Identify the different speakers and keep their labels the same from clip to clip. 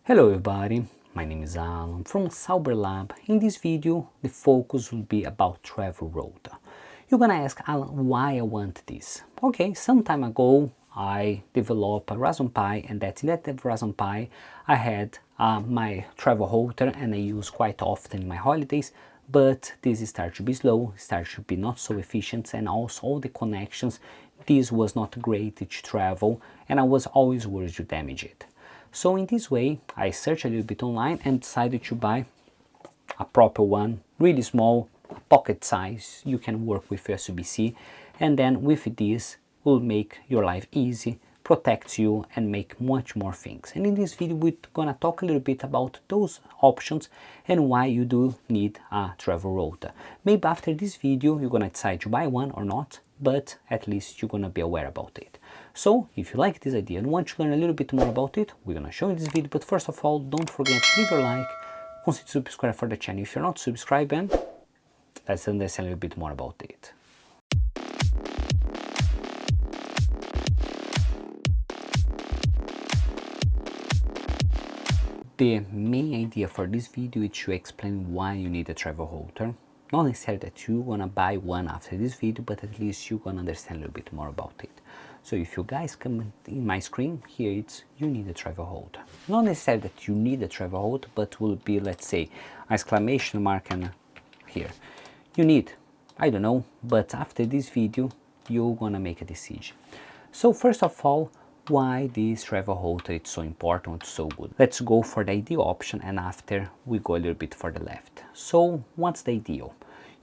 Speaker 1: Hello everybody, my name is Alan from Sauber-Lab. In this video, the focus will be about travel rota. You're gonna ask, Alan, why I want this? Okay, some time ago, I developed a Raspberry Pi, and in that Raspberry Pi, I had my travel rota, and I use quite often in my holidays. But this started to be slow, started to be not so efficient, and also all the connections, this was not great to travel, and I was always worried to damage it. So in this way, I searched a little bit online and decided to buy a proper one, really small, pocket size. You can work with USB-C, and then with this will make your life easy, protects you, and make much more things. And in this video, we're gonna talk a little bit about those options and why you do need a travel rota. Maybe after this video, you're gonna decide to buy one or not, but at least you're gonna be aware about it. So if you like this idea and want to learn a little bit more about it, we're gonna show you this video. But first of all, don't forget to leave your like, consider subscribe for the channel if you're not subscribed, and let's understand a little bit more about it. The main idea for this video is to explain why you need a travel rota. Not necessarily that you're gonna buy one after this video, but at least you're gonna understand a little bit more about it. So if you guys come in my screen, here it's you need a travel rota. Not necessarily that you need a travel rota, but will be, let's say, exclamation mark and here. You need, I don't know, but after this video, you're gonna make a decision. So first of all, why this travel rota is so important, so good. Let's go for the ideal option, and after we go a little bit for the left. So what's the ideal?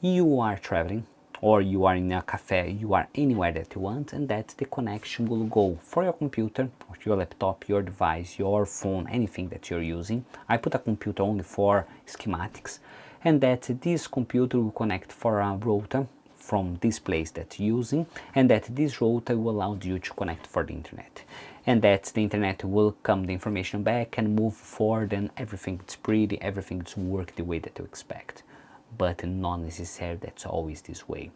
Speaker 1: You are traveling, or you are in a cafe, you are anywhere that you want, and that the connection will go for your computer, or your laptop, your device, your phone, anything that you're using. I put a computer only for schematics, and that this computer will connect for a router from this place that you're using, and that this router will allow you to connect for the internet, and that the internet will come the information back and move forward, and everything is pretty, everything is work the way that you expect. But not necessarily that's always this way,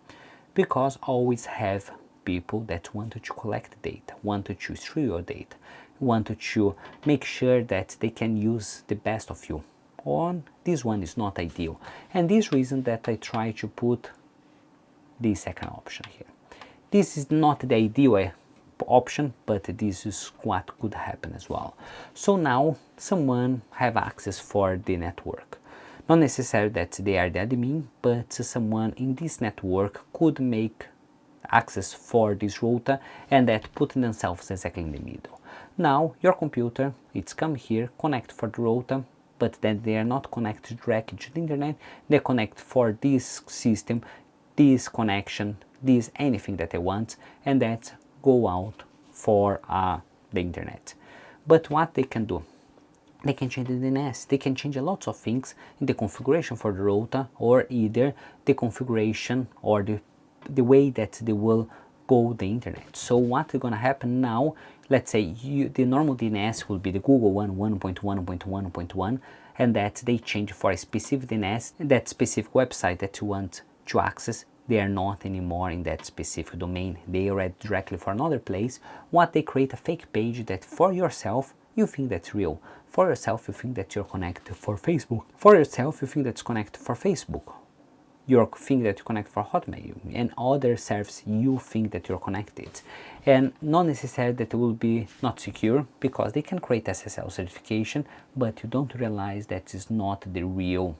Speaker 1: because always have people that wanted to collect data, wanted to stream your data, wanted to make sure that they can use the best of you. On this one is not ideal, and this reason that I try to put the second option here. This is not the ideal option, but this is what could happen as well. So now someone have access for the network. Not necessarily that they are the admin, but someone in this network could make access for this router, and that putting themselves exactly in the middle. Now your computer, it's come here, connect for the router, but then they are not connected directly to the internet. They connect for this system, this connection, this anything that they want, and that go out for the internet. But what they can do? They can change the DNS, they can change a lot of things in the configuration for the router, or either the configuration or the way that they will go the internet. So what is going to happen now, let's say the normal DNS will be the Google one, 1.1.1.1, and that they change for a specific DNS, that specific website that you want to access. They are not anymore in that specific domain, they read directly for another place. What they create a fake page that for yourself you think that's real. For yourself, you think that you're connected for Facebook. For yourself, you think that's connected for Facebook. You think that you connect for Hotmail, and other servers you think that you're connected. And not necessarily that it will be not secure, because they can create SSL certification, but you don't realize that is not the real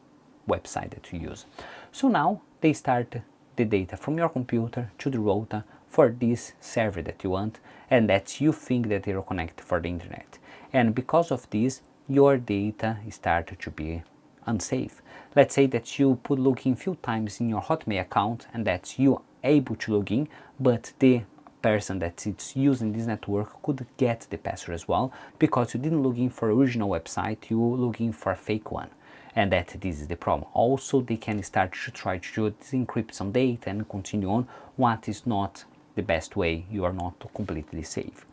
Speaker 1: website that you use. So now they start the data from your computer to the router for this server that you want, and that you think that they're connected for the internet. And because of this, your data started to be unsafe. Let's say that you put login a few times in your Hotmail account, and that you able to log in, but the person that is using this network could get the password as well, because you didn't log in for original website, you log in for a fake one. And that this is the problem. Also, they can start to try to encrypt some data and continue on, what is not the best way. You are not completely safe.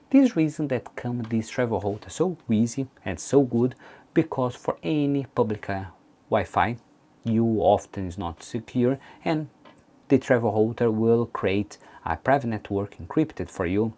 Speaker 1: This reason that come this travel rota so easy and so good, because for any public Wi-Fi, you often is not secure, and the travel rota will create a private network encrypted for you.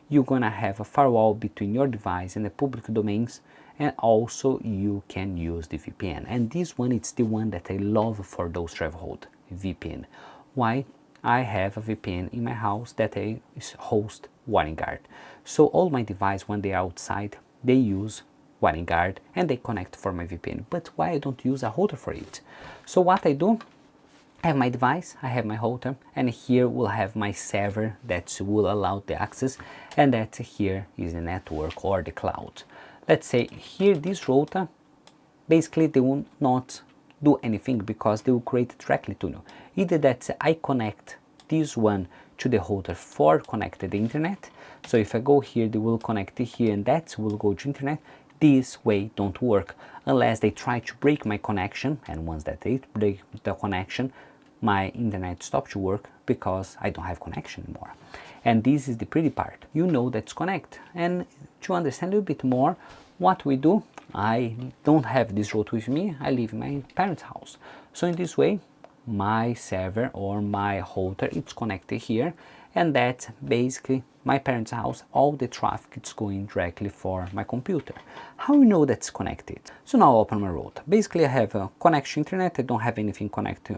Speaker 1: You're gonna have a firewall between your device and the public domains, and also you can use the VPN. And this one, it's the one that I love for those travel hold VPN. Why? I have a VPN in my house that I host WireGuard. So all my devices, when they're outside, they use WireGuard and they connect for my VPN. But why I don't use a router for it? So what I do, I have my device, I have my router, and here we'll have my server that will allow the access, and that here is the network or the cloud. Let's say here this router, basically they will not do anything because they will create directly to you. Either that I connect this one to the router for connect the internet. So if I go here, they will connect it here and that will go to internet. This way don't work unless they try to break my connection, and once that they break the connection, my internet stops to work because I don't have connection anymore. And this is the pretty part. You know that's connect. And to understand a little bit more what we do, I don't have this router with me, I live in my parents' house. So in this way, my server or my router it's connected here, and that's basically my parents' house. All the traffic is going directly for my computer. How you know that's connected? So now I open my router. Basically I have a connection internet, I don't have anything connected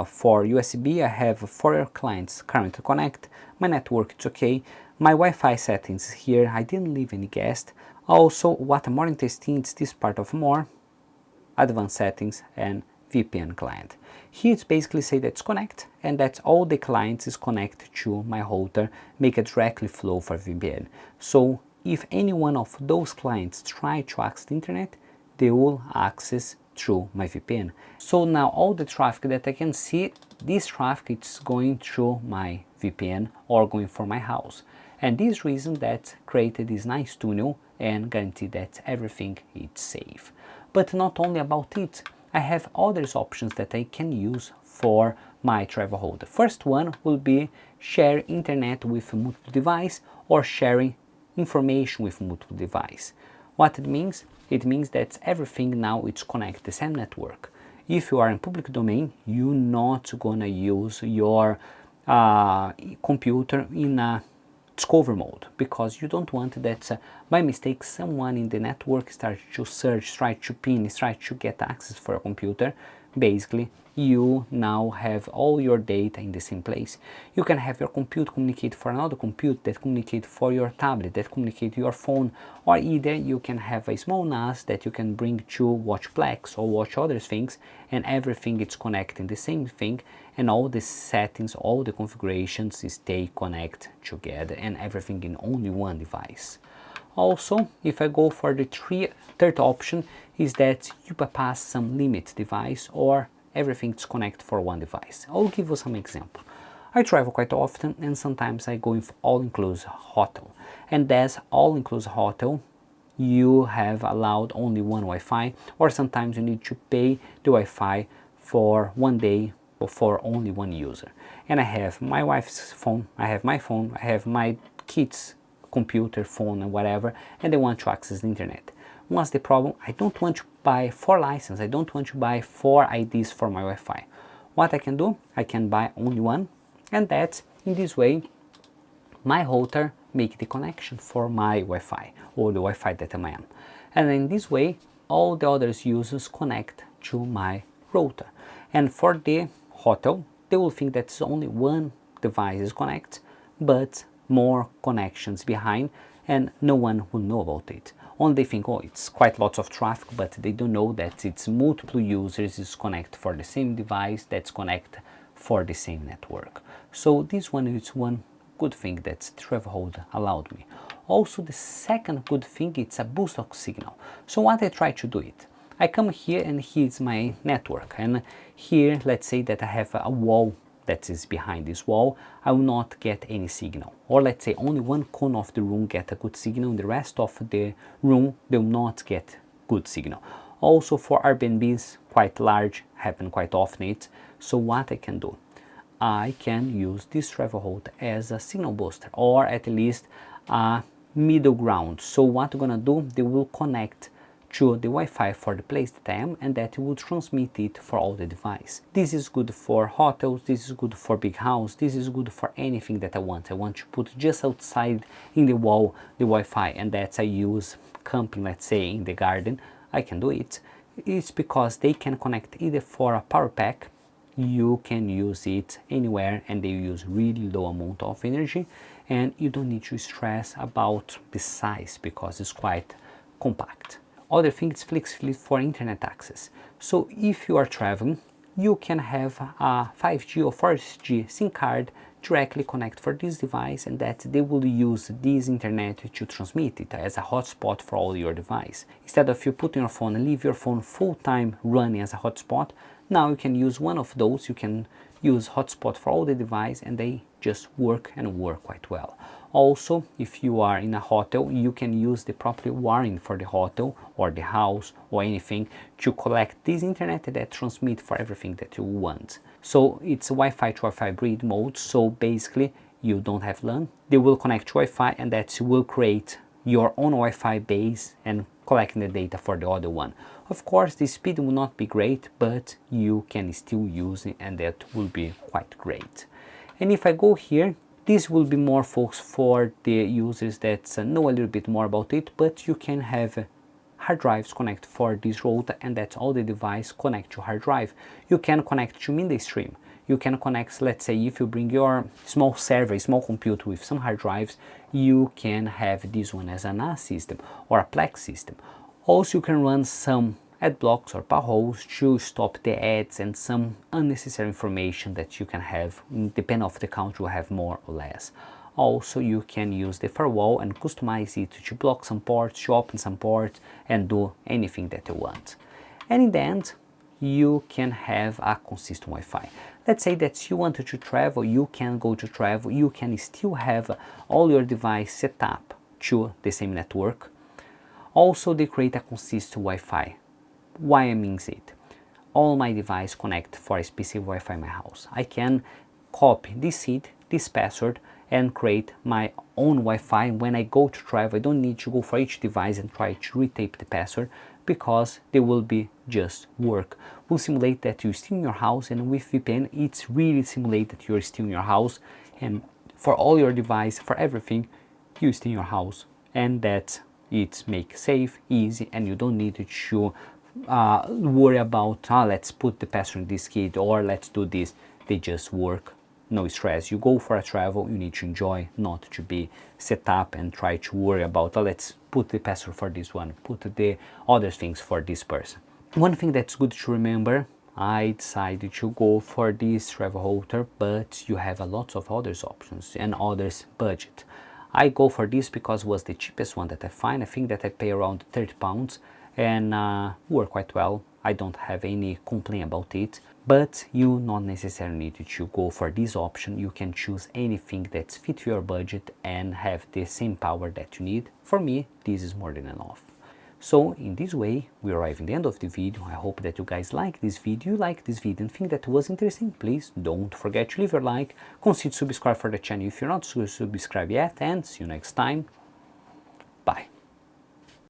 Speaker 1: for USB. I have 4 clients currently connect, my network it's okay, my Wi-Fi settings here, I didn't leave any guest. Also what I'm more interested in is this part of more advanced settings and VPN client. Here it's basically say that's connect, and that's all the clients is connect to my router, make it directly flow for VPN. So if any one of those clients try to access the internet, they will access through my VPN. So now all the traffic that I can see, this traffic is going through my VPN or going for my house. And this reason that created this nice tunnel and guarantee that everything is safe. But not only about it, I have other options that I can use for my travel hold. The first one will be share internet with multiple device or sharing information with multiple device. What it means? It means that everything now it's connected the same network. If you are in public domain, you're not gonna use your computer in a discover mode, because you don't want that by mistake someone in the network starts to search, try to pin, try to get access for a computer. Basically you now have all your data in the same place. You can have your computer communicate for another computer that communicate for your tablet, that communicate your phone, or either you can have a small NAS that you can bring to watch Plex or watch other things, and everything is connecting the same thing, and all the settings, all the configurations stay connected together, and everything in only one device. Also, if I go for the third option, is that you bypass some limit device or everything's connected for one device. I'll give you some example. I travel quite often, and sometimes I go with all-inclusive hotel, and that's all-inclusive hotel you have allowed only one Wi-Fi, or sometimes you need to pay the Wi-Fi for one day for only one user. And I have my wife's phone, I have my phone, I have my kids' computer, phone, and whatever, and they want to access the internet. What's the problem? I don't want to buy 4 licenses, I don't want to buy 4 IDs for my Wi-Fi. What I can do? I can buy only one, and that's in this way my router make the connection for my Wi-Fi or the Wi-Fi that I am. And in this way all the other users connect to my router. And for the hotel, they will think that only one device is connected, but more connections behind, and no one will know about it. Only they think, oh, it's quite lots of traffic, but they don't know that it's multiple users is connected for the same device that's connected for the same network. So this one is one good thing that Travelhold allowed me. Also, the second good thing, it's a boost of signal. So what I try to do it, I come here and here's my network, and here let's say that I have a wall that is behind this wall, I will not get any signal. Or let's say only one corner of the room get a good signal, and the rest of the room they will not get good signal. Also for Airbnbs, quite large, happen quite often it. So what I can do, I can use this Travelhold as a signal booster, or at least a middle ground. So what I'm gonna do, they will connect to the Wi-Fi for the place that I am, and that will transmit it for all the device. This is good for hotels, this is good for big house, this is good for anything that I want. I want to put just outside in the wall the Wi-Fi, and that I use camping, let's say in the garden, I can do it. It's because they can connect either for a power pack, you can use it anywhere and they use really low amount of energy, and you don't need to stress about the size because it's quite compact. Other thing is flexibility for internet access. So if you are traveling, you can have a 5G or 4G SIM card directly connect for this device, and that they will use this internet to transmit it as a hotspot for all your device. Instead of you putting your phone and leave your phone full time running as a hotspot, now you can use one of those. You can use hotspot for all the device and they just work and work quite well. Also, if you are in a hotel, you can use the proper wiring for the hotel or the house or anything to collect this internet that transmit for everything that you want. So it's Wi-Fi to Wi-Fi hybrid mode. So basically you don't have LAN, they will connect to Wi-Fi and that will create your own Wi-Fi base and collecting the data for the other one. Of course, the speed will not be great, but you can still use it and that will be quite great. And if I go here, this will be more focused for the users that know a little bit more about it, but you can have hard drives connect for this router and that's all the device connect to hard drive. You can connect to media stream. You can connect, let's say if you bring your small server, small computer with some hard drives, you can have this one as an NAS system or a Plex system. Also you can run some ad blocks or payrolls to stop the ads and some unnecessary information that you can have, depending on the country, you have more or less. Also you can use the firewall and customize it to block some ports, to open some ports and do anything that you want. And in the end, you can have a consistent Wi-Fi. Let's say that you wanted to travel, you can go to travel, you can still have all your device set up to the same network. Also they create a consistent Wi-Fi. Why I means it? All my device connect for a specific Wi-Fi in my house. I can copy this seed, this password and create my own Wi-Fi. When I go to travel, I don't need to go for each device and try to retape the password because they will be just work. We'll simulate that you're still in your house, and with VPN it's really simulate that you're still in your house, and for all your device, for everything, you're still in your house, and that it makes safe, easy, and you don't need to worry about let's put the password in this key or let's do this. They just work. No stress. You go for a travel, you need to enjoy, not to be set up and try to worry about let's put the password for this one, put the other things for this person. One thing that's good to remember, I decided to go for this travel router, but you have a lot of other options and others budget. I go for this because it was the cheapest one that I find. I think that I pay around £30 and work quite well. I don't have any complaint about it, but you not necessarily need to go for this option. You can choose anything that fits your budget and have the same power that you need. For me, this is more than enough. So in this way, we arrive in the end of the video. I hope that you guys like this video, and think that it was interesting. Please don't forget to leave your like, consider subscribe for the channel if you're not subscribed yet, and see you next time. Bye.